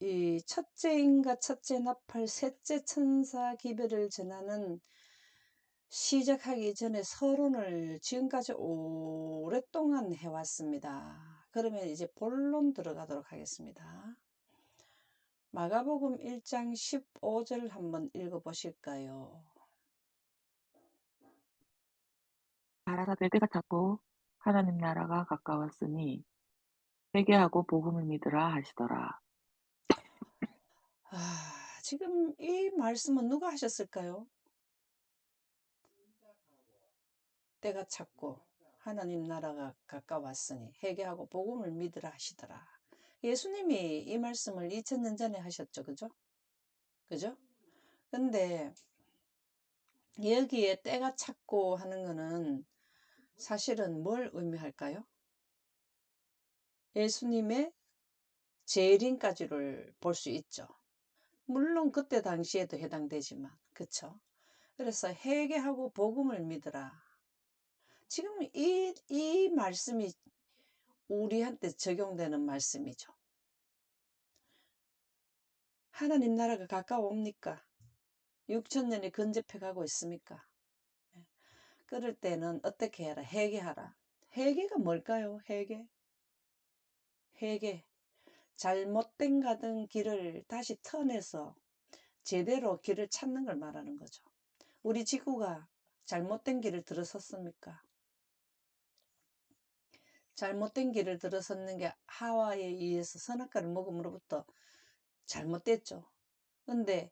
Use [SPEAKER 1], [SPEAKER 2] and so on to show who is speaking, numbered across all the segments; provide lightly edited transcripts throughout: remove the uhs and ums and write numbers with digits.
[SPEAKER 1] 이 첫째 인과 첫째 나팔 셋째 천사 기별을 전하는 시작하기 전에 서론을 지금까지 오랫동안 해왔습니다. 그러면 이제 본론 들어가도록 하겠습니다. 마가복음 1장 15절 한번 읽어보실까요?
[SPEAKER 2] 가라사대 때가 찼고 하나님 나라가 가까웠으니 회개하고 복음을 믿으라 하시더라.
[SPEAKER 1] 지금 이 말씀은 누가 하셨을까요? 때가 찼고 하나님 나라가 가까웠으니 회개하고 복음을 믿으라 하시더라. 예수님이 이 말씀을 2000년 전에 하셨죠. 그죠? 그죠? 근데 여기에 때가 찼고 하는 거는 사실은 뭘 의미할까요? 예수님의 재림까지를 볼 수 있죠. 물론 그때 당시에도 해당되지만, 그쵸? 그래서 회개하고 복음을 믿으라. 지금 이 말씀이 우리한테 적용되는 말씀이죠. 하나님 나라가 가까워옵니까? 6천년이 근접해 가고 있습니까? 그럴 때는 어떻게 해라? 회개하라. 회개가 뭘까요? 회개. 잘못된 가던 길을 다시 턴해서 제대로 길을 찾는 걸 말하는 거죠. 우리 지구가 잘못된 길을 들어섰습니까? 잘못된 길을 들어섰는 게 하와에 의해서 선악과를 먹음으로부터 잘못됐죠. 근데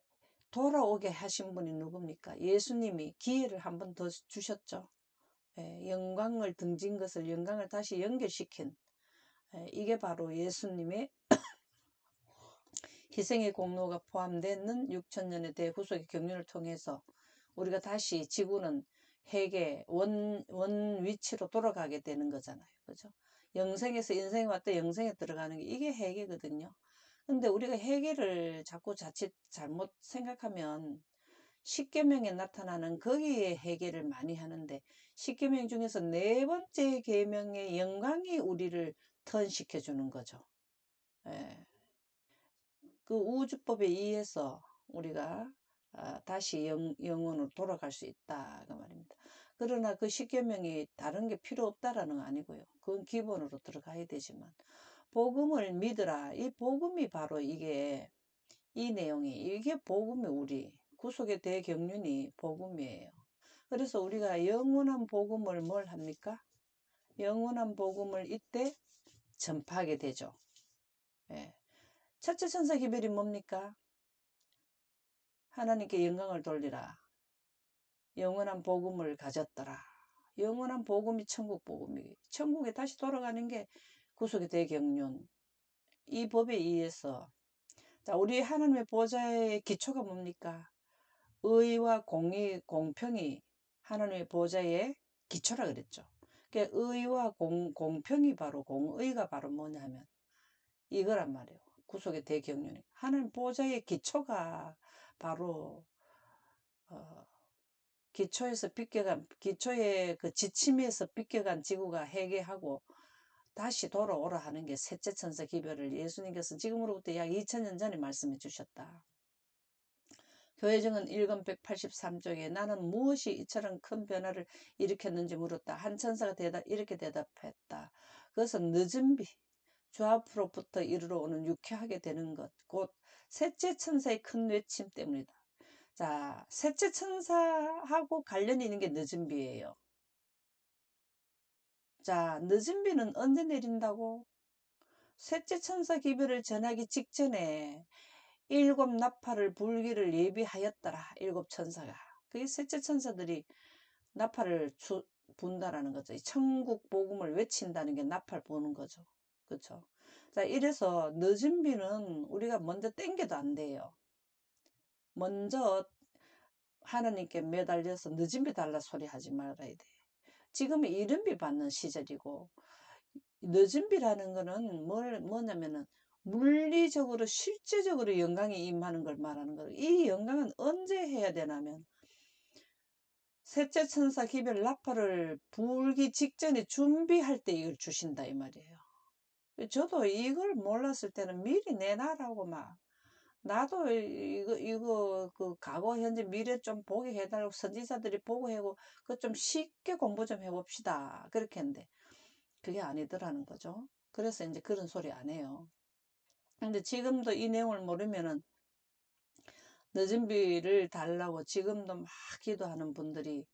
[SPEAKER 1] 돌아오게 하신 분이 누굽니까? 예수님이 기회를 한 번 더 주셨죠. 영광을 등진 것을 영광을 다시 연결시킨 이게 바로 예수님의 희생의 공로가 포함되는 6천년의 대구속의 경륜을 통해서 우리가 다시 지구는 회계 원 위치로 돌아가게 되는 거잖아요. 그죠? 영생에서 인생에 왔다 영생에 들어가는 게 이게 회계거든요. 근데 우리가 회계를 자꾸 자칫 잘못 생각하면 십계명에 나타나는 거기에 회개를 많이 하는데 십계명 중에서 네 번째 계명의 영광이 우리를 턴시켜 주는 거죠. 예. 그 우주법에 의해서 우리가 다시 영원으로 돌아갈 수 있다 그 말입니다. 그러나 그 십계명이 다른 게 필요 없다라는 건 아니고요. 그건 기본으로 들어가야 되지만 복음을 믿으라. 이 복음이 바로 이 내용이 이게 복음이 우리 구속의 대경륜이 복음이에요. 그래서 우리가 영원한 복음을 뭘 합니까? 영원한 복음을 이때 전파하게 되죠. 예. 첫째 천사 기별이 뭡니까? 하나님께 영광을 돌리라. 영원한 복음을 가졌더라. 영원한 복음이 천국 복음이 천국에 다시 돌아가는 게 구속의 대경륜. 이 법에 의해서 자, 우리 하나님의 보좌의 기초가 뭡니까? 의와 공의, 공평이 하나님의 보좌의 기초라 그랬죠. 그러니까 의와 공평이 바로 공의가 바로 뭐냐면 이거란 말이에요. 구속의 대경륜이 하나님 보좌의 기초가 바로 기초에서 빗겨간 기초의 그 지침에서 빗겨간 지구가 회개하고 다시 돌아오라 하는 게 셋째 천사 기별을 예수님께서 지금으로부터 약 2000년 전에 말씀해 주셨다. 교회정은 1권 183쪽에 나는 무엇이 이처럼 큰 변화를 일으켰는지 물었다. 한 천사가 이렇게 대답했다. 그것은 늦은 비, 주 앞으로부터 이르러 오는 유쾌하게 되는 것, 곧 셋째 천사의 큰 외침 때문이다. 자, 셋째 천사하고 관련이 있는 게 늦은 비예요. 자, 늦은 비는 언제 내린다고? 셋째 천사 기별을 전하기 직전에 일곱 나팔을 불기를 예비하였더라. 일곱 천사가. 그게 셋째 천사들이 나팔을 분다라는 거죠. 천국 복음을 외친다는 게 나팔 부는 거죠. 그렇죠? 자, 이래서 늦은 비는 우리가 먼저 땡겨도 안 돼요. 먼저 하나님께 매달려서 늦은 비 달라 소리 하지 말아야 돼. 지금은 이른 비 받는 시절이고 늦은 비라는 거는 뭐냐면은 물리적으로 실제적으로 영광이 임하는 걸 말하는 거예요. 이 영광은 언제 해야 되냐면 셋째 천사 기별 나팔을 불기 직전에 준비할 때 이걸 주신다 이 말이에요. 저도 이걸 몰랐을 때는 미리 내놔라고 막, 나도 이거 그 과거 현재 미래 좀 보게 해달라고 선지자들이 보고하고 그 좀 쉽게 공부 좀 해봅시다 그렇게 했는데 그게 아니더라는 거죠. 그래서 이제 그런 소리 안 해요. 근데 지금도 이 내용을 모르면은 늦은 비를 달라고 지금도 막 기도하는 분들이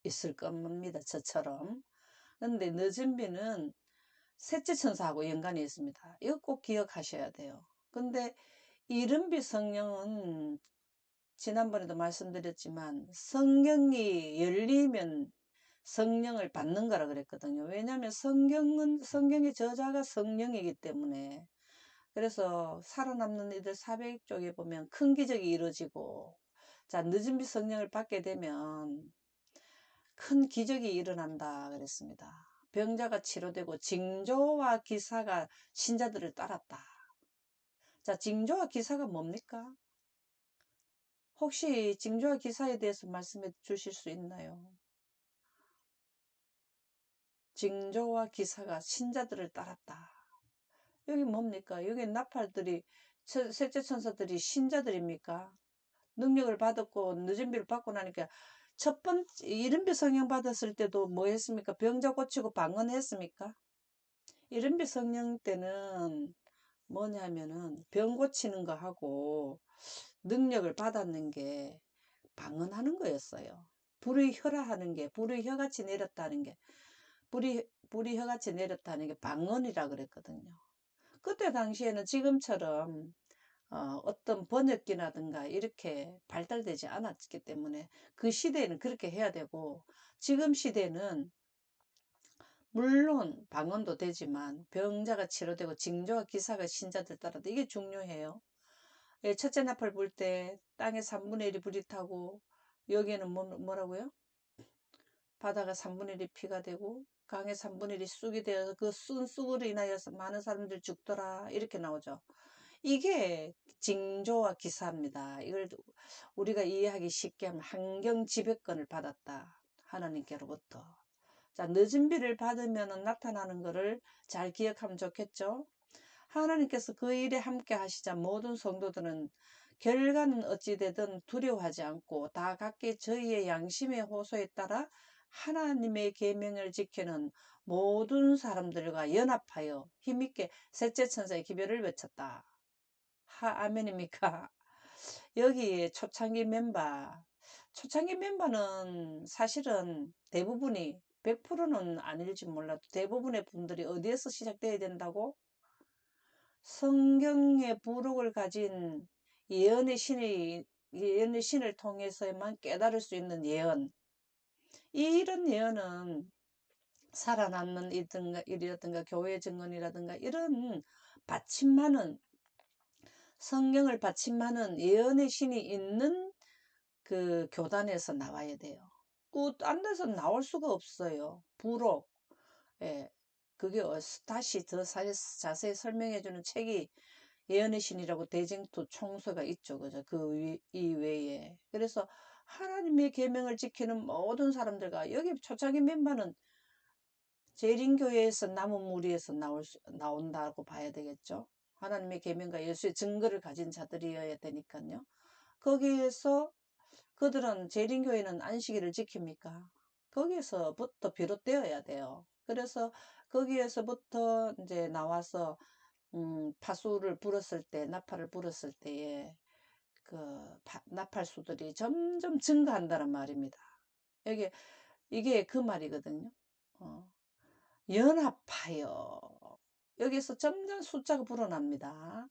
[SPEAKER 1] 있을 겁니다. 저처럼. 근데 늦은 비는 셋째 천사하고 연관이 있습니다. 이거 꼭 기억하셔야 돼요. 근데 이른비 성령은 지난번에도 말씀드렸지만 성경이 열리면 성령을 받는 거라 그랬거든요. 왜냐하면 성경의 저자가 성령이기 때문에. 그래서 살아남는 이들 400쪽에 보면 큰 기적이 이루어지고, 자, 늦은 비 성령을 받게 되면 큰 기적이 일어난다 그랬습니다. 병자가 치료되고 징조와 기사가 신자들을 따랐다. 자, 징조와 기사가 뭡니까? 혹시 징조와 기사에 대해서 말씀해 주실 수 있나요? 징조와 기사가 신자들을 따랐다. 여기 뭡니까? 여기 나팔들이 셋째 천사들이 신자들입니까? 능력을 받았고 늦은 비를 받고 나니까 첫 번째 이른비 성령 받았을 때도 뭐 했습니까? 병자 고치고 방언했습니까? 이른비 성령 때는 뭐냐면은 병 고치는 거 하고 능력을 받았는 게 방언하는 거였어요. 불의 혈화하는 게 불의 혀같이 내렸다는 게 불이 혀같이 내렸다는 게 방언이라 그랬거든요. 그때 당시에는 지금처럼 어떤 번역기라든가 이렇게 발달되지 않았기 때문에 그 시대에는 그렇게 해야 되고 지금 시대는 물론 방언도 되지만 병자가 치료되고 징조와 기사가 신자들 따라도 이게 중요해요. 예, 첫째 나팔 불 때 땅에 3분의 1이 불이 타고 여기에는 뭐라고요? 바다가 3분의 1이 피가 되고 강의 3분의 1이 쑥이 되어서 그 쑥은 쑥으로 인하여서 많은 사람들이 죽더라 이렇게 나오죠. 이게 징조와 기사입니다. 이걸 우리가 이해하기 쉽게 하면 환경 지배권을 받았다. 하나님께로부터. 자, 늦은 비를 받으면 나타나는 것을 잘 기억하면 좋겠죠? 하나님께서 그 일에 함께 하시자 모든 성도들은 결과는 어찌되든 두려워하지 않고 다 각기 저희의 양심의 호소에 따라 하나님의 계명을 지키는 모든 사람들과 연합하여 힘있게 셋째 천사의 기별을 외쳤다. 아멘입니까? 여기 초창기 멤버는 사실은 대부분이 100%는 아닐지 몰라도 대부분의 분들이 어디에서 시작돼야 된다고? 성경의 부록을 가진 예언의 신을 통해서만 깨달을 수 있는 예언. 이런 예언은 살아남는 일이라든가 교회 증언이라든가 이런 받침하는 성경을 받침하는 예언의 신이 있는 그 교단에서 나와야 돼요. 딴 데서 나올 수가 없어요. 부록. 예. 그게 다시 더 자세히 설명해주는 책이 예언의 신이라고 대쟁투 총서가 있죠. 그죠? 이외에. 그래서 하나님의 계명을 지키는 모든 사람들과 여기 초창기 멤버는 재림교회에서 남은 무리에서 나온다고 봐야 되겠죠. 하나님의 계명과 예수의 증거를 가진 자들이어야 되니까요. 거기에서 그들은 재림교회는 안식일을 지킵니까? 거기에서부터 비롯되어야 돼요. 그래서 거기에서부터 이제 나와서 파수를 불었을 때, 나팔을 불었을 때에 그 나팔수들이 점점 증가한다는 말입니다. 이게 그 말이거든요. 어, 연합하여 여기서 점점 숫자가 불어납니다.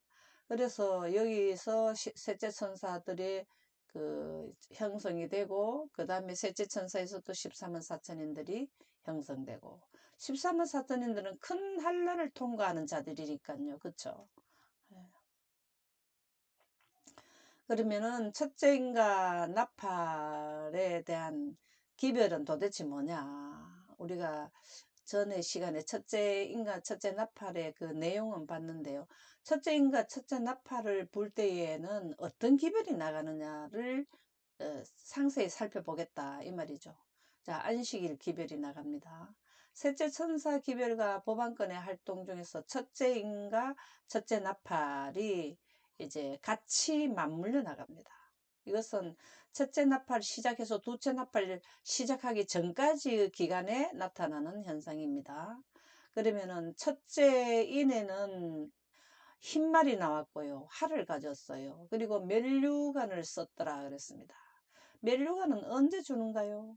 [SPEAKER 1] 그래서 여기서 셋째 천사들이 그 형성이 되고 그 다음에 셋째 천사에서 또 14만 4천인들이 형성되고 14만 4천인들은 큰 환란을 통과하는 자들이니까요. 그쵸? 그러면은 첫째 인과 나팔에 대한 기별은 도대체 뭐냐? 우리가 전에 시간에 첫째 인과 첫째 나팔의 그 내용은 봤는데요. 첫째 인과 첫째 나팔을 불 때에는 어떤 기별이 나가느냐를 상세히 살펴보겠다 이 말이죠. 자, 안식일 기별이 나갑니다. 셋째 천사 기별과 법안권의 활동 중에서 첫째 인과 첫째 나팔이 이제 같이 맞물려 나갑니다. 이것은 첫째 나팔 시작해서 둘째 나팔 시작하기 전까지의 기간에 나타나는 현상입니다. 그러면은 첫째 인에는 흰말이 나왔고요. 활을 가졌어요. 그리고 면류관을 썼더라 그랬습니다. 면류관은 언제 주는가요?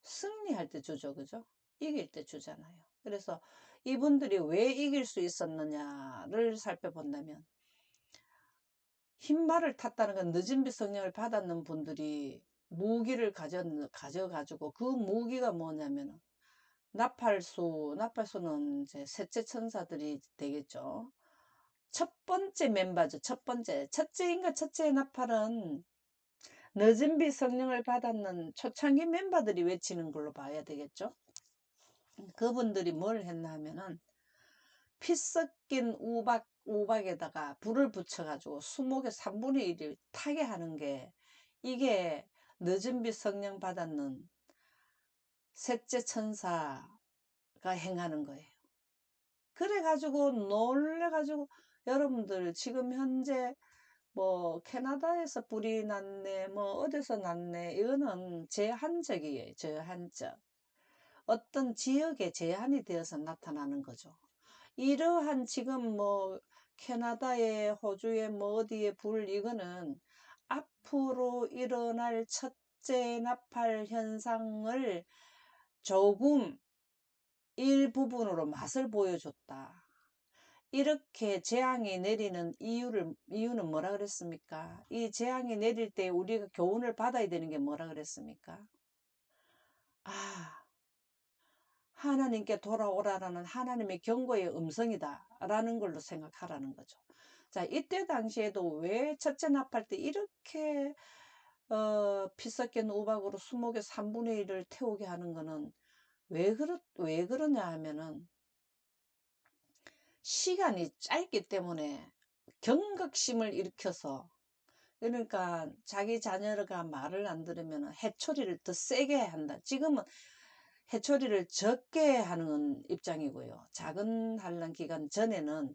[SPEAKER 1] 승리할 때 주죠. 그죠? 이길 때 주잖아요. 그래서 이분들이 왜 이길 수 있었느냐를 살펴본다면 흰말을 탔다는 건 늦은 빛 성령을 받았는 분들이 무기를 가져가지고 그 무기가 뭐냐면 나팔수는 이제 셋째 천사들이 되겠죠. 첫 번째 멤버죠. 첫째 인과 첫째 나팔은 늦은 빛 성령을 받았는 초창기 멤버들이 외치는 걸로 봐야 되겠죠. 그분들이 뭘 했나 하면은 피 섞인 우박에다가 불을 붙여가지고 수목의 3분의 1을 타게 하는 게 이게 늦은 빛 성령 받았는 셋째 천사가 행하는 거예요. 그래가지고 놀래가지고 여러분들 지금 현재 뭐 캐나다에서 불이 났네 뭐 어디서 났네 이거는 제한적이에요. 제한적. 어떤 지역에 제한이 되어서 나타나는 거죠. 이러한 지금 뭐 캐나다에 호주에 뭐 어디에 불 이거는 앞으로 일어날 첫째 나팔 현상을 조금 일부분으로 맛을 보여줬다. 이렇게 재앙이 내리는 이유는 뭐라 그랬습니까? 이 재앙이 내릴 때 우리가 교훈을 받아야 되는 게 뭐라 그랬습니까? 아, 하나님께 돌아오라라는 하나님의 경고의 음성이다 라는 걸로 생각하라는 거죠. 자, 이때 당시에도 왜 첫째 나팔 때 이렇게 피 섞인 우박으로 수목의 3분의 1을 태우게 하는 거는 왜 그러냐 하면은 시간이 짧기 때문에 경각심을 일으켜서 그러니까 자기 자녀가 말을 안 들으면 해초리를 더 세게 한다. 지금은 해초리를 적게 하는 입장이고요. 작은 환란 기간 전에는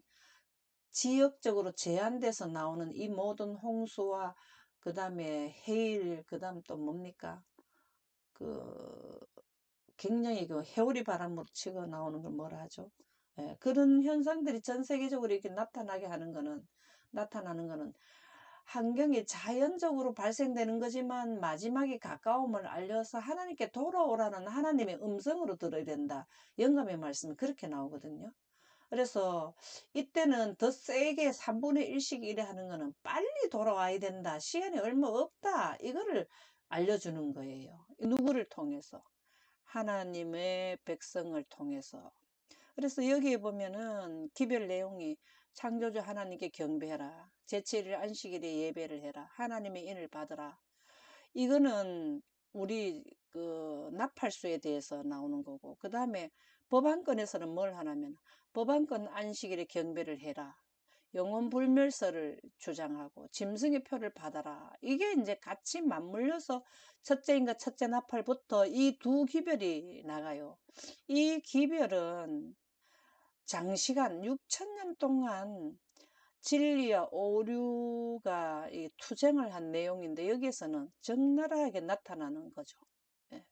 [SPEAKER 1] 지역적으로 제한돼서 나오는 이 모든 홍수와 그 다음에 해일, 그 다음 또 뭡니까? 그 굉장히 그 해오리 바람으로 치고 나오는 걸 뭐라 하죠? 예, 그런 현상들이 전 세계적으로 이렇게 나타나는 거는 환경이 자연적으로 발생되는 거지만 마지막에 가까움을 알려서 하나님께 돌아오라는 하나님의 음성으로 들어야 된다. 영감의 말씀이 그렇게 나오거든요. 그래서 이때는 더 세게 3분의 1씩 이래 하는 거는 빨리 돌아와야 된다. 시간이 얼마 없다. 이거를 알려주는 거예요. 누구를 통해서? 하나님의 백성을 통해서. 그래서 여기에 보면은 기별 내용이 창조주 하나님께 경배해라. 제7일 안식일에 예배를 해라. 하나님의 인을 받으라. 이거는 우리 그 나팔수에 대해서 나오는 거고 그 다음에 법안권에서는 뭘 하냐면 법안권 안식일에 경배를 해라. 영혼불멸설을 주장하고 짐승의 표를 받아라. 이게 이제 같이 맞물려서 첫째인가 첫째 나팔부터 이 두 기별이 나가요. 이 기별은 장시간 6천년 동안 진리와 오류가 투쟁을 한 내용인데 여기에서는 적나라하게 나타나는 거죠. 예.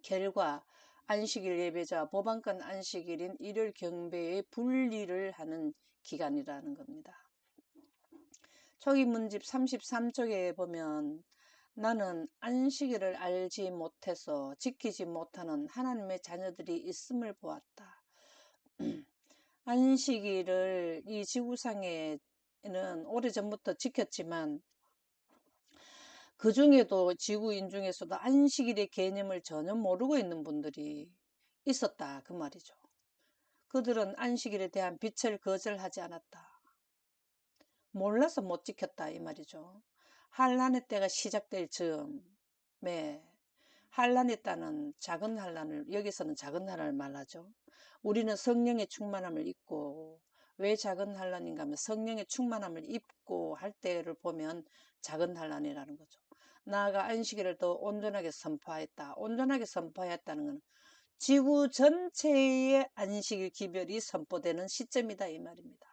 [SPEAKER 1] 결과 안식일 예배자 법안권 안식일인 일요일 경배의 분리를 하는 기간이라는 겁니다. 초기 문집 33쪽에 보면 나는 안식일을 알지 못해서 지키지 못하는 하나님의 자녀들이 있음을 보았다. 안식일을 이 지구상에는 오래전부터 지켰지만 그 중에도 지구인 중에서도 안식일의 개념을 전혀 모르고 있는 분들이 있었다 그 말이죠. 그들은 안식일에 대한 빛을 거절하지 않았다. 몰라서 못 지켰다 이 말이죠. 환란의 때가 시작될 즈음에 환란의 때는 작은 환란을 여기서는 작은 환란을 말하죠. 우리는 성령의 충만함을 입고 왜 작은 환란인가 하면 성령의 충만함을 입고 할 때를 보면 작은 환란이라는 거죠. 나아가 안식일을 더 온전하게 선포하였다. 온전하게 선포하였다는 것은 지구 전체의 안식일 기별이 선포되는 시점이다 이 말입니다.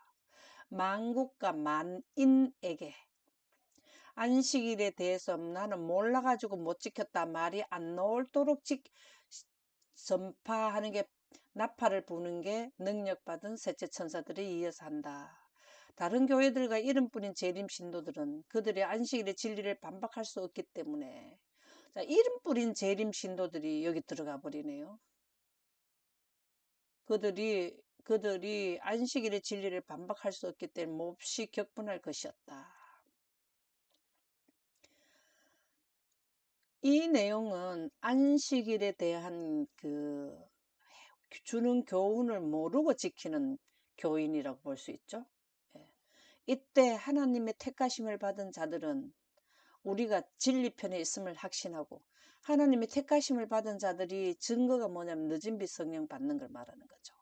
[SPEAKER 1] 만국과 만인에게 안식일에 대해서 나는 몰라가지고 못 지켰다 말이 안 나올도록 전파하는 게, 나팔을 부는 게 능력받은 셋째 천사들이 이어서 한다. 다른 교회들과 이름뿐인 재림 신도들은 그들의 안식일의 진리를 반박할 수 없기 때문에, 자, 이름뿐인 재림 신도들이 여기 들어가 버리네요. 그들이 안식일의 진리를 반박할 수 없기 때문에 몹시 격분할 것이었다. 이 내용은 안식일에 대한 주는 교훈을 모르고 지키는 교인이라고 볼 수 있죠. 예. 이때 하나님의 택하심을 받은 자들은 우리가 진리편에 있음을 확신하고, 하나님의 택하심을 받은 자들이 증거가 뭐냐면 늦은 빛 성령 받는 걸 말하는 거죠.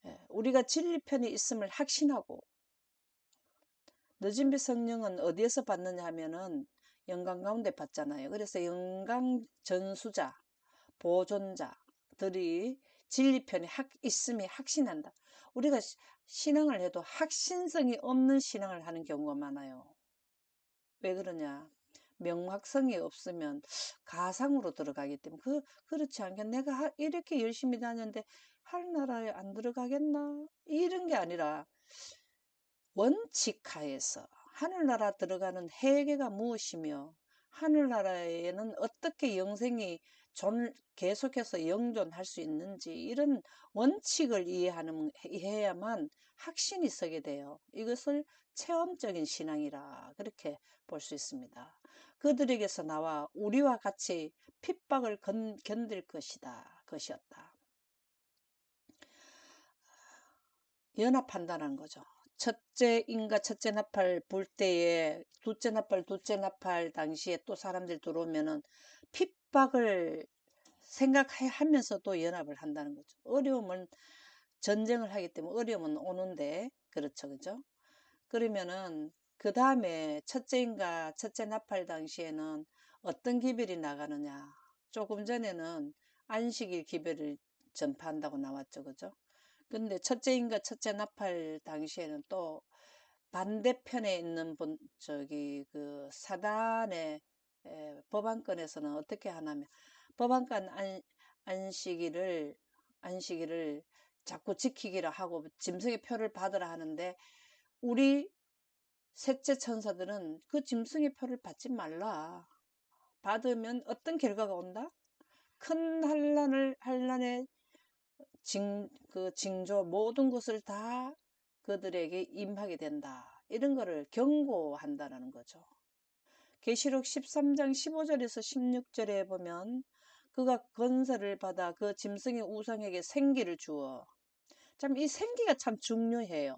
[SPEAKER 1] 예. 우리가 진리편에 있음을 확신하고, 늦은 빛 성령은 어디에서 받느냐 하면은 영광 가운데 받잖아요. 그래서 영광 전수자, 보존자들이 진리편에 있음이 확신한다. 우리가 신앙을 해도 확신성이 없는 신앙을 하는 경우가 많아요. 왜 그러냐? 명확성이 없으면 가상으로 들어가기 때문에, 그렇지 않겠, 내가 이렇게 열심히 다녔는데 하늘나라에 안 들어가겠나? 이런 게 아니라 원칙하에서 하늘나라 들어가는 회개가 무엇이며, 하늘나라에는 어떻게 영생이 계속해서 영존할 수 있는지, 이런 원칙을 이해해야만 확신이 서게 돼요. 이것을 체험적인 신앙이라 그렇게 볼 수 있습니다. 그들에게서 나와 우리와 같이 핍박을 견딜 것이었다. 연합한다는 거죠. 첫째 인과 첫째 나팔 불 때에 둘째 나팔 당시에 또 사람들이 들어오면은 핍박을 생각하면서도 연합을 한다는 거죠. 어려움은 전쟁을 하기 때문에 어려움은 오는데, 그렇죠, 그죠? 그러면은 그 다음에 첫째 인과 첫째 나팔 당시에는 어떤 기별이 나가느냐? 조금 전에는 안식일 기별을 전파한다고 나왔죠, 그죠? 근데 첫째인가 첫째 나팔 당시에는 또 반대편에 있는 사단의 법안권에서는 어떻게 하냐면, 법안권 안식일을 자꾸 지키기를 하고 짐승의 표를 받으라 하는데, 우리 셋째 천사들은 그 짐승의 표를 받지 말라. 받으면 어떤 결과가 온다? 큰 환란의 징조, 모든 것을 다 그들에게 임하게 된다. 이런 거를 경고한다는 거죠. 계시록 13장 15절에서 16절에 보면, 그가 건설을 받아 그 짐승의 우상에게 생기를 주어. 참, 이 생기가 참 중요해요.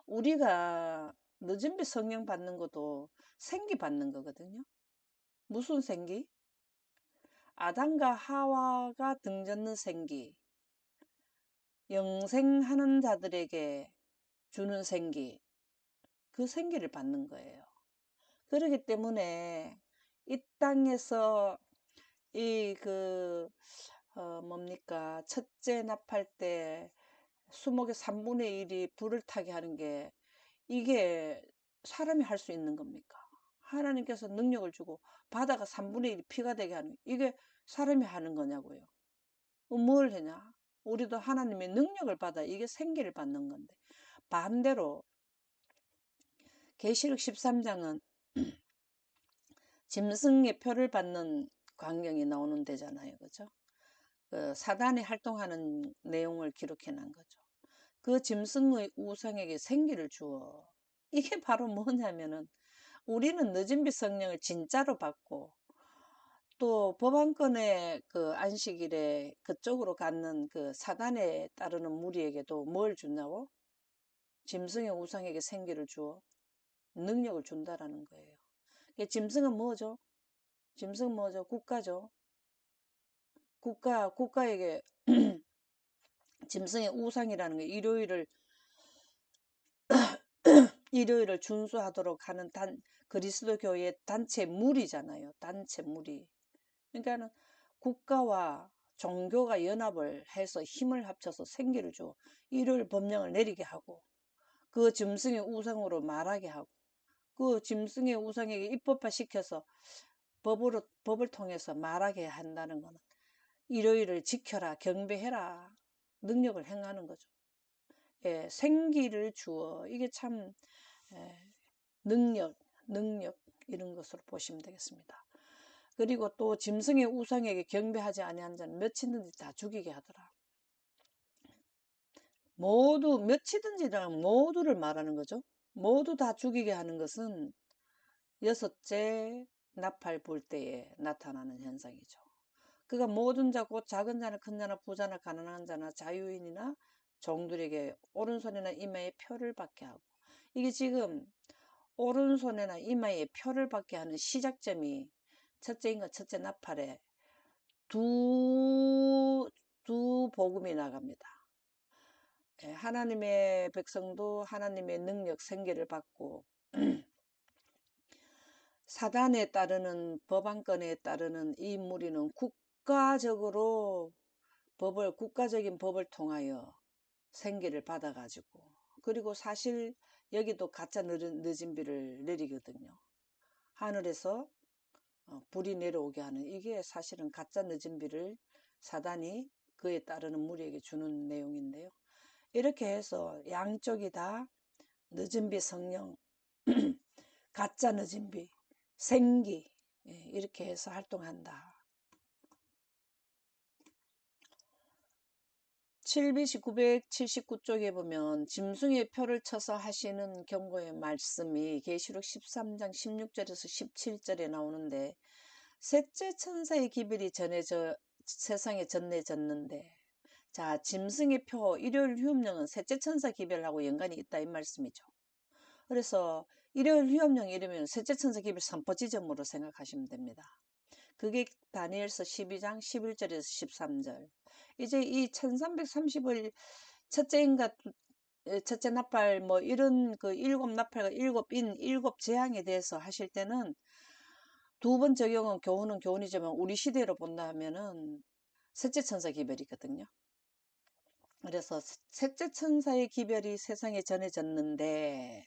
[SPEAKER 1] 우리가 늦은 빛 성령 받는 것도 생기 받는 거거든요. 무슨 생기? 아담과 하와가 등졌는 생기, 영생하는 자들에게 주는 생기, 그 생기를 받는 거예요. 그렇기 때문에 이 땅에서 첫째 나팔 때 수목의 3분의 1이 불을 타게 하는 게, 이게 사람이 할 수 있는 겁니까? 하나님께서 능력을 주고 바다가 3분의 1이 피가 되게 하는, 이게 사람이 하는 거냐고요. 뭘 하냐? 우리도 하나님의 능력을 받아 이게 생기를 받는 건데, 반대로 계시록 13장은 짐승의 표를 받는 광경이 나오는 데잖아요. 그죠? 사단이 활동하는 내용을 기록해 놓은 거죠. 그 짐승의 우상에게 생기를 주어. 이게 바로 뭐냐면은, 우리는 늦은 빛 성령을 진짜로 받고, 또 법안권의 그 안식일에 그쪽으로 갖는 그 사단에 따르는 무리에게도 뭘 주냐고? 짐승의 우상에게 생기를 주어 능력을 준다라는 거예요. 짐승은 뭐죠? 짐승은 뭐죠? 국가죠. 국가에게 짐승의 우상이라는 게 일요일을 준수하도록 하는 그리스도 교회의 단체 무리잖아요. 단체 무리. 그러니까는 국가와 종교가 연합을 해서 힘을 합쳐서 생기를 줘 일요일 법령을 내리게 하고 그 짐승의 우상으로 말하게 하고 그 짐승의 우상에게 입법화 시켜서 법을 통해서 말하게 한다는 것은 일요일을 지켜라, 경배해라, 능력을 행하는 거죠. 예, 생기를 주어 이게 참 예, 능력 이런 것으로 보시면 되겠습니다. 그리고 또 짐승의 우상에게 경배하지 아니한 자는 몇이든지 다 죽이게 하더라. 모두 몇이든지랑 모두를 말하는 거죠. 모두 다 죽이게 하는 것은 여섯째 나팔 불 때에 나타나는 현상이죠. 그가 모든 자 곧 작은 자나 큰 자나 부자나 가난한 자나 자유인이나 종들에게 오른손이나 이마에 표를 받게 하고 이게 지금 오른손이나 이마에 표를 받게 하는 시작점이 첫째 인과 첫째 나팔에 두 복음이 나갑니다. 하나님의 백성도 하나님의 능력 생기를 받고 사단에 따르는 법안권에 따르는 이 무리는 국가적인 법을 통하여 생기를 받아가지고 그리고 사실 여기도 가짜 늦은 비를 내리거든요. 하늘에서 불이 내려오게 하는 이게 사실은 가짜 늦은 비를 사단이 그에 따르는 무리에게 주는 내용인데요. 이렇게 해서 양쪽이 다 늦은 비 성령, 가짜 늦은 비, 생기 이렇게 해서 활동한다. 7BC 979쪽에 보면 짐승의 표를 쳐서 하시는 경고의 말씀이 계시록 13장 16절에서 17절에 나오는데 셋째 천사의 기별이 세상에 전해졌는데 자 짐승의 표 일요일 휴업령은 셋째 천사 기별하고 연관이 있다 이 말씀이죠. 그래서 일요일 휴업령 이러면 셋째 천사 기별 선포 지점으로 생각하시면 됩니다. 그게 다니엘서 12장 11절에서 13절. 이제 이 1330을 첫째인가 첫째 나팔 뭐 이런 그 일곱 나팔과 일곱 일곱 재앙에 대해서 하실 때는 두 번 적용은 교훈은 교훈이지만 우리 시대로 본다 하면은 셋째 천사 기별이거든요. 그래서 셋째 천사의 기별이 세상에 전해졌는데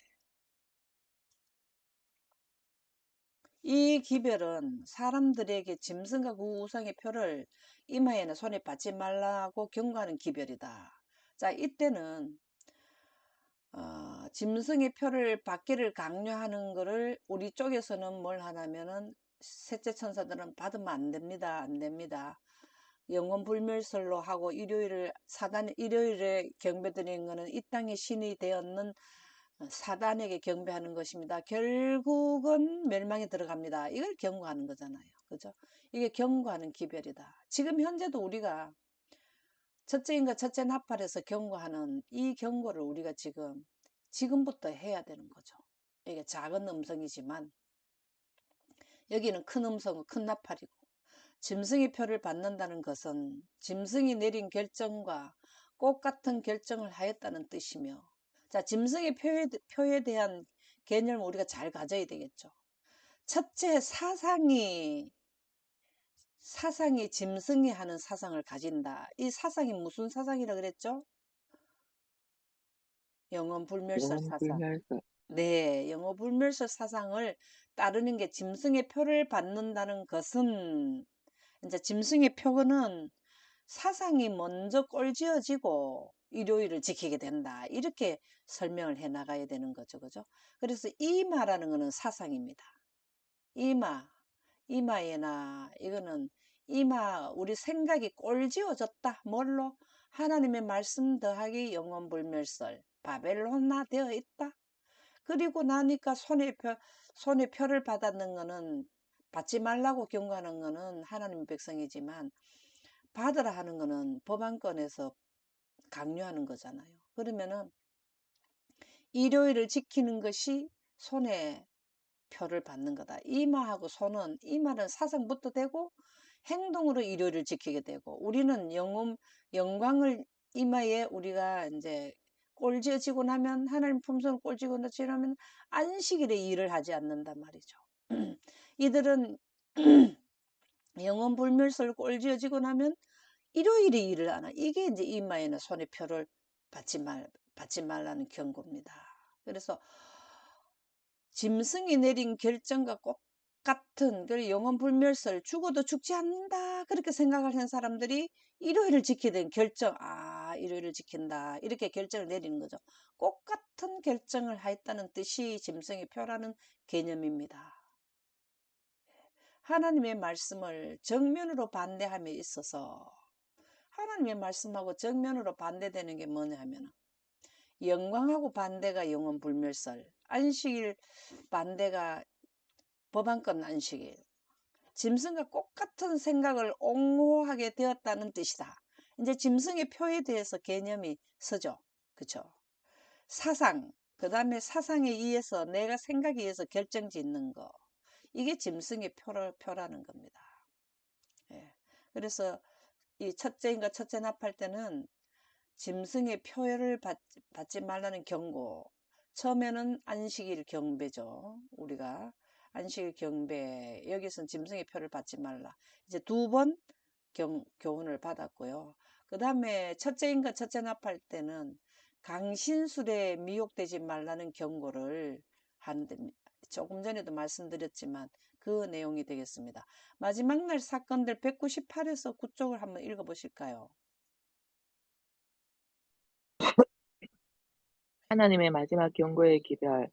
[SPEAKER 1] 이 기별은 사람들에게 짐승과 그 우상의 표를 이마에나 손에 받지 말라고 경고하는 기별이다. 자, 이때는 짐승의 표를 받기를 강요하는 것을 우리 쪽에서는 뭘 하냐면은 셋째 천사들은 받으면 안 됩니다. 안 됩니다. 영원 불멸설로 하고 일요일에 경배드리는 것은 이 땅의 신이 되었는 사단에게 경배하는 것입니다. 결국은 멸망에 들어갑니다. 이걸 경고하는 거잖아요. 그죠? 이게 경고하는 기별이다. 지금 현재도 우리가 첫째인가 첫째 나팔에서 경고하는 이 경고를 우리가 지금부터 해야 되는 거죠. 이게 작은 음성이지만 여기는 큰 음성, 큰 나팔이고 짐승의 표를 받는다는 것은 짐승이 내린 결정과 똑같은 결정을 하였다는 뜻이며 자, 짐승의 표에 대한 개념을 우리가 잘 가져야 되겠죠. 첫째, 사상이 짐승이 하는 사상을 가진다. 이 사상이 무슨 사상이라 그랬죠? 영원불멸설
[SPEAKER 2] 영원
[SPEAKER 1] 사상.
[SPEAKER 2] 불멸설.
[SPEAKER 1] 네, 영원불멸설 사상을 따르는 게 짐승의 표를 받는다는 것은 이제 짐승의 표는 사상이 먼저 꼴지어지고 일요일을 지키게 된다. 이렇게 설명을 해 나가야 되는 거죠. 그죠? 그래서 이마라는 것은 사상입니다. 이마에나 이거는 우리 생각이 꼴지어졌다. 뭘로? 하나님의 말씀 더하기 영원불멸설 바벨론화 되어 있다. 그리고 나니까 손에 표를 받았는 거는 받지 말라고 경고하는 거는 하나님 백성이지만 받으라 하는 거는 법안권에서 강요하는 거잖아요. 그러면은 일요일을 지키는 것이 손에 표를 받는 거다. 이마하고 손은 이마는 사상부터 되고 행동으로 일요일을 지키게 되고 우리는 영광을 이마에 우리가 이제 꼴지어지고 나면 하나님 품성을 꼴지고 나면 안식일에 일을 하지 않는단 말이죠. 이들은 영원 불멸설 꼴지어지고 나면 일요일에 일을 안 하나. 이게 이제 이마에는 손해표를 받지 말라는 경고입니다. 그래서 짐승이 내린 결정과 똑같은 그 영원불멸설, 죽어도 죽지 않는다 그렇게 생각을 한 사람들이 일요일을 지켜야 되는 결정, 일요일을 지킨다 이렇게 결정을 내리는 거죠. 똑같은 결정을 하였다는 뜻이 짐승의 표라는 개념입니다. 하나님의 말씀을 정면으로 반대함에 있어서 하나님의 말씀하고 정면으로 반대되는 게 뭐냐 하면 영광하고 반대가 영원불멸설, 안식일 반대가 법안권 안식일, 짐승과 똑같은 생각을 옹호하게 되었다는 뜻이다. 이제 짐승의 표에 대해서 개념이 서죠. 그쵸? 사상, 그 다음에 사상에 의해서 내가 생각에 의해서 결정 짓는 거. 이게 짐승의 표라는 겁니다. 예. 그래서 이 첫째인가 첫째 납할 때는 짐승의 표를 받지 말라는 경고. 처음에는 안식일 경배죠. 우리가 안식일 경배, 여기서는 짐승의 표를 받지 말라. 이제 두 번 교훈을 받았고요. 그 다음에 첫째인가 첫째 납할 때는 강신술에 미혹되지 말라는 경고를 하는데, 조금 전에도 말씀드렸지만 그 내용이 되겠습니다. 마지막 날 사건들 198에서 9쪽을 한번 읽어보실까요?
[SPEAKER 2] 하나님의 마지막 경고의 기별.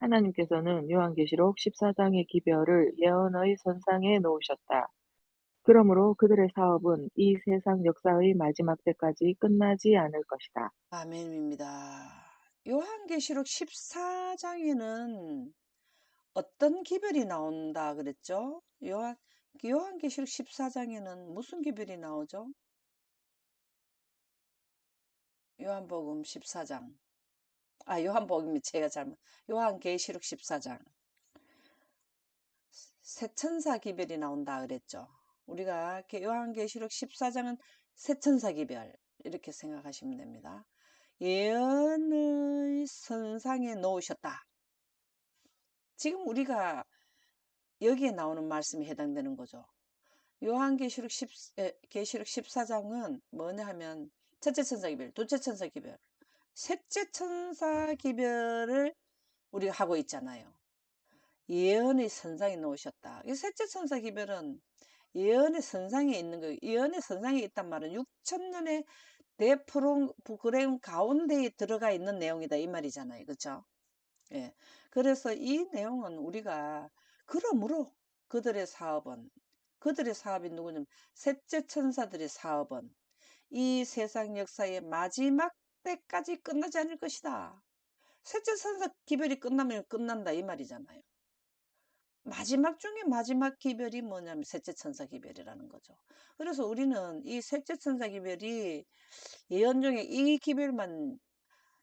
[SPEAKER 2] 하나님께서는 요한계시록 14장의 기별을 예언의 선상에 놓으셨다. 그러므로 그들의 사업은 이 세상 역사의 마지막 때까지 끝나지 않을 것이다.
[SPEAKER 1] 아멘입니다. 요한계시록 14장에는 어떤 기별이 나온다 그랬죠? 요한계시록 14장에는 무슨 기별이 나오죠? 요한복음 14장. 요한복음이 제가 요한계시록 14장. 새천사 기별이 나온다 그랬죠? 우리가 요한계시록 14장은 새천사 기별 이렇게 생각하시면 됩니다. 예언의 선상에 놓으셨다. 지금 우리가 여기에 나오는 말씀이 해당되는 거죠. 요한계시록 14장은 뭐냐 하면 첫째 천사 기별, 둘째 천사 기별, 셋째 천사 기별을 우리가 하고 있잖아요. 예언의 선상에 놓으셨다. 이 셋째 천사 기별은 예언의 선상에 있는 거예요. 예언의 선상에 있단 말은 6천년의 대프로그램 가운데에 들어가 있는 내용이다 이 말이잖아요. 그렇죠? 예. 그래서 이 내용은 우리가 그러므로 그들의 사업이 누구냐면 셋째 천사들의 사업은 이 세상 역사의 마지막 때까지 끝나지 않을 것이다. 셋째 천사 기별이 끝나면 끝난다 이 말이잖아요. 마지막 중에 마지막 기별이 뭐냐면 셋째 천사 기별이라는 거죠. 그래서 우리는 이 셋째 천사 기별이 예언 중에 이 기별만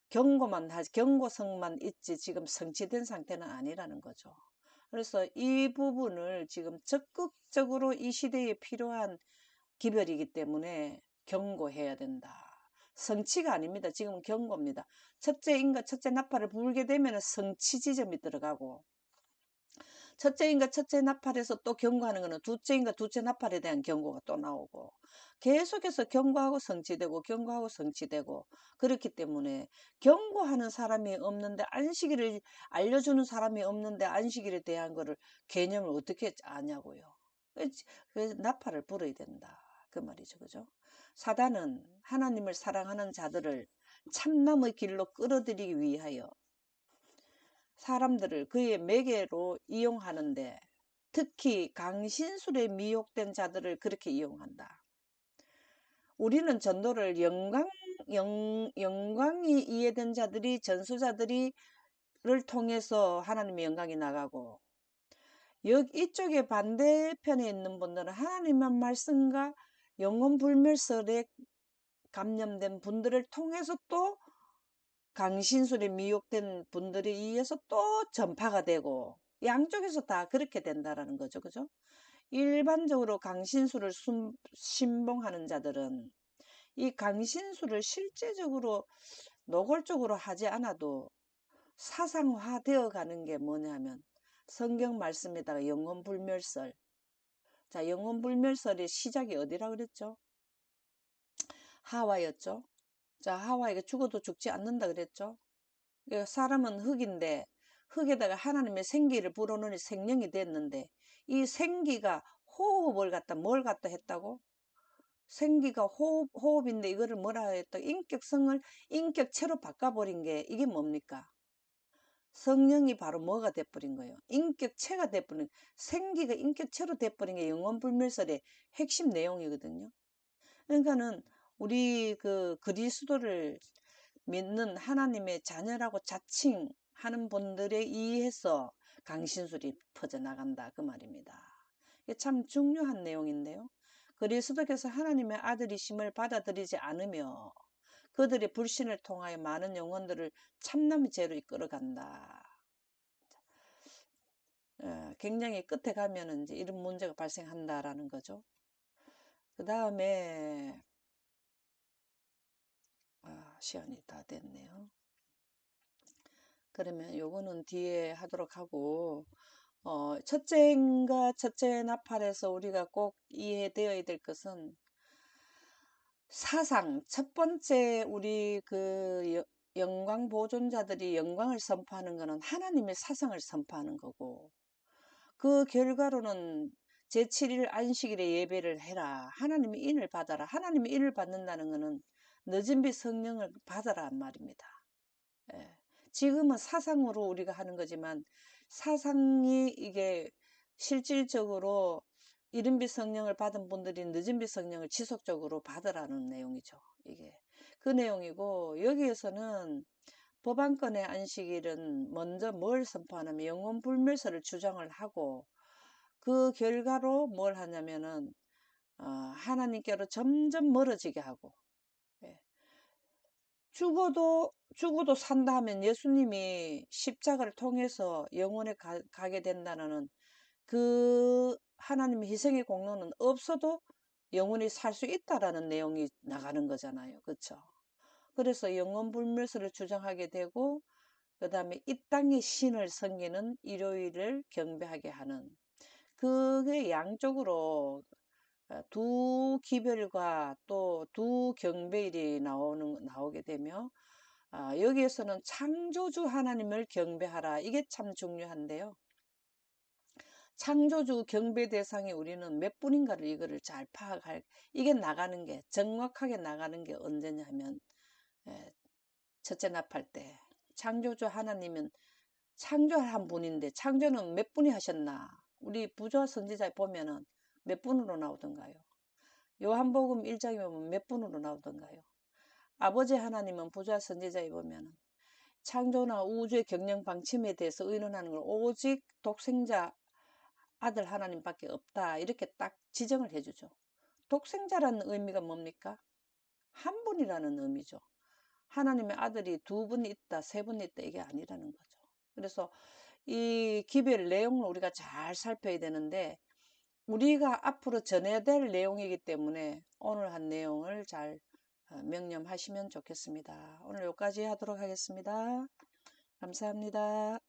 [SPEAKER 1] 경고성만 있지 지금 성취된 상태는 아니라는 거죠. 그래서 이 부분을 지금 적극적으로 이 시대에 필요한 기별이기 때문에 경고해야 된다. 성취가 아닙니다. 지금은 경고입니다. 첫째 인과 첫째 나팔을 불게 되면 성취 지점이 들어가고 첫째인가 첫째 나팔에서 또 경고하는 것은 둘째인가 둘째 나팔에 대한 경고가 또 나오고 계속해서 경고하고 성취되고 경고하고 성취되고 그렇기 때문에 경고하는 사람이 없는데 안식일을 알려주는 사람이 없는데 안식일에 대한 거를 개념을 어떻게 아냐고요. 그래서 나팔을 불어야 된다. 그 말이죠. 그죠? 사단은 하나님을 사랑하는 자들을 참남의 길로 끌어들이기 위하여 사람들을 그의 매개로 이용하는데 특히 강신술에 미혹된 자들을 그렇게 이용한다. 우리는 전도를 영광이 이해된 자들이 전수자들이를 통해서 하나님의 영광이 나가고 이쪽에 반대편에 있는 분들은 하나님의 말씀과 영혼불멸설에 감염된 분들을 통해서 또 강신술에 미혹된 분들에 의해서 또 전파가 되고 양쪽에서 다 그렇게 된다라는 거죠. 그죠? 일반적으로 강신술을 신봉하는 자들은 이 강신술을 실제적으로 노골적으로 하지 않아도 사상화되어 가는 게 뭐냐면 성경 말씀에다가 영혼불멸설. 자, 영혼불멸설의 시작이 어디라 그랬죠? 하와였죠. 자, 하와이가 죽어도 죽지 않는다 그랬죠. 사람은 흙인데 흙에다가 하나님의 생기를 불어넣으니 생명이 됐는데 이 생기가 호흡을 갖다 뭘 갖다 했다고? 생기가 호흡인데 이거를 뭐라 했다? 인격성을 인격체로 바꿔버린 게 이게 뭡니까? 성령이 바로 뭐가 돼버린 거예요? 인격체가 돼버린, 생기가 인격체로 돼버린 게 영원불멸설의 핵심 내용이거든요. 그러니까는 우리 그 그리스도를 믿는 하나님의 자녀라고 자칭하는 분들에 의해서 강신술이 퍼져나간다 그 말입니다. 이게 참 중요한 내용인데요. 그리스도께서 하나님의 아들이심을 받아들이지 않으며 그들의 불신을 통하여 많은 영혼들을 참남의 죄로 이끌어간다. 굉장히 끝에 가면은 이제 이런 문제가 발생한다라는 거죠. 그 다음에 시간이 다 됐네요. 그러면 요거는 뒤에 하도록 하고 첫째인가 첫째 나팔에서 우리가 꼭 이해되어야 될 것은 사상, 첫 번째 우리 그 영광 보존자들이 영광을 선포하는 것은 하나님의 사상을 선포하는 거고 그 결과로는 제7일 안식일에 예배를 해라. 하나님의 인을 받아라. 하나님의 인을 받는다는 것은 늦은 빛 성령을 받아라 말입니다. 예. 지금은 사상으로 우리가 하는 거지만 사상이 이게 실질적으로 이른빛 성령을 받은 분들이 늦은빛 성령을 지속적으로 받으라는 내용이죠. 이게 그 내용이고 여기에서는 법안권의 안식일은 먼저 뭘 선포하냐면 영혼불멸설을 주장을 하고 그 결과로 뭘 하냐면은 하나님께로 점점 멀어지게 하고 예. 죽어도 산다 하면 예수님이 십자가를 통해서 영원에 가게 된다는 그 하나님의 희생의 공로는 없어도 영원히 살 수 있다라는 내용이 나가는 거잖아요. 그렇죠? 그래서 영원불멸설을 주장하게 되고 그 다음에 이 땅의 신을 섬기는 일요일을 경배하게 하는 그게 양쪽으로 두 기별과 또 두 경배일이 나오게 되며 여기에서는 창조주 하나님을 경배하라. 이게 참 중요한데요. 창조주 경배 대상이 우리는 몇 분인가를 이거를 잘 파악할 이게 나가는 게 정확하게 나가는 게 언제냐면 첫째 나팔 때 창조주 하나님은 창조한 분인데 창조는 몇 분이 하셨나? 우리 부조와 선지자에 보면은 몇 분으로 나오던가요? 요한복음 1장에 보면 몇 분으로 나오던가요? 아버지 하나님은 부조와 선지자에 보면은 창조나 우주의 경영 방침에 대해서 의논하는 걸 오직 독생자 아들 하나님밖에 없다 이렇게 딱 지정을 해주죠. 독생자라는 의미가 뭡니까? 한 분이라는 의미죠. 하나님의 아들이 두 분이 있다, 세 분이 있다 이게 아니라는 거죠. 그래서 이 기별 내용을 우리가 잘 살펴야 되는데 우리가 앞으로 전해야 될 내용이기 때문에 오늘 한 내용을 잘 명념하시면 좋겠습니다. 오늘 여기까지 하도록 하겠습니다. 감사합니다.